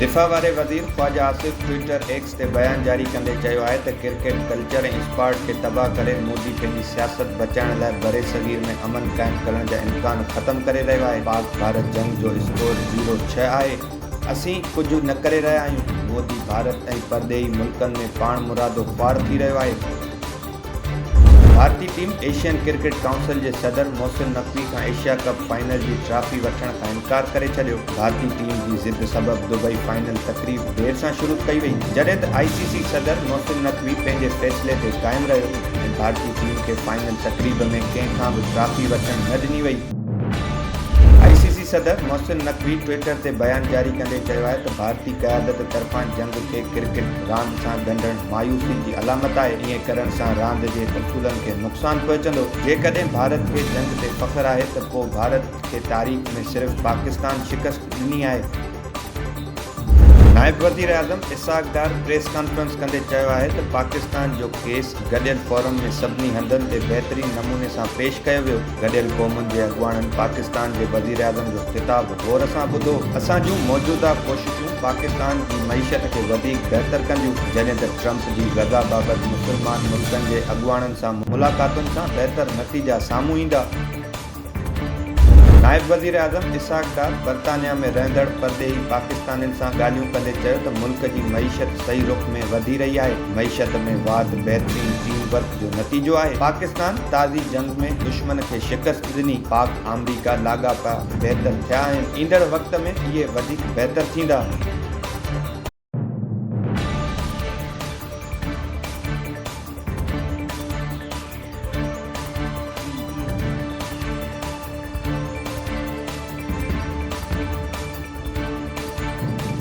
दिफ़ा वारे वज़ीर Khwaja Asif Twitter x ते बयान जारी कंदे चयो आहे त क्रिकेट कल्चर ऐं स्पोर्ट खे तबाह करे मोदी पंहिंजी सियासत बचाइण लाइ बरे सगीर में अमन क़ाइमु करण जा इम्कान ख़तमु करे रहियो आहे। पाक भारत जंग जो स्कोर 0-6 आहे। असीं कुझु न करे रहिया आहियूं। मोदी भारत ऐं परदेही मुल्कनि में पाण मुरादो ख़्वार थी रहियो आहे। भारतीय टीम एशियन क्रिकेट काउंसिल जे सदर मोहसिन नक़वी खां एशिया कप फाइनल जी ट्रॉफी वठण खां इनकार करे छॾियो। भारतीय टीम जी ज़िद सबबि दुबई फाइनल तक़रीब देर सां शुरू कई वई, जॾहिं त ICC सदर मोहसिन नक़वी पंहिंजे फ़ैसिले ते क़ाइमु रहियो ऐं भारतीय टीम खे फाइनल तक़रीब में कंहिं खां बि ट्रॉफी वठण न ॾिनी वई। ICC सदर मोहसिन नक़वी ट्विटर ते बयान जारी कंदे चयो आहे त भारतीय क़यादत तरफ़ां जंग खे क्रिकेट रांदि सां ॻंढणु मायूसी जी अलामत आहे। ईअं करण सां रांदि जे उसूलनि खे नुक़सानु पहुचंदो। जेकॾहिं भारत खे जंग ते फ़ख़्रु आहे त पोइ भारत खे तारीख़ में सिर्फ़ु पाकिस्तान शिकस्त ॾिनी आहे। नायब वज़ीर आज़म इसहाक़ डार प्रेस कॉन्फ्रेंस कंदे चयो आहे त पाकिस्तान जो केस गॾियल फोरम में सभिनी हंधनि ते बहितरीन नमूने सां पेश कयो वियो। गॾियल क़ौमुनि जे अॻुवाणनि पाकिस्तान जे वज़ीर आज़म जो ख़िताब ग़ौर सां ॿुधो। असां जूं मौजूदा कोशिशूं पाकिस्तान जी मईशत खे वधीक बहितर कंदियूं, जॾहिं त ट्रंप जी ग़ज़ा बाबति मुस्लमान मुल्कनि जे अॻुवाणनि सां मुलाक़ातुनि सां बहितर नतीजा साम्हूं ईंदा। नायब वज़ीर आज़म इसहाक़ डार बर्तानिया में रहंदड़ परदेही पाकिस्तानियुनि सां ॻाल्हियूं कंदे चयो त मुल्क जी मईशत सही रुख़ में वधी रही आहे। मईशत में वाध बहितरीन टीम वर्क जो नतीजो आहे। पाकिस्तान ताज़ी जंग में दुश्मन खे शिकस्त ॾिनी। पाक अमरीका लाॻापा बहितर थिया आहिनि। ईंदड़ वक़्त में इहे वधीक बहितर थींदा।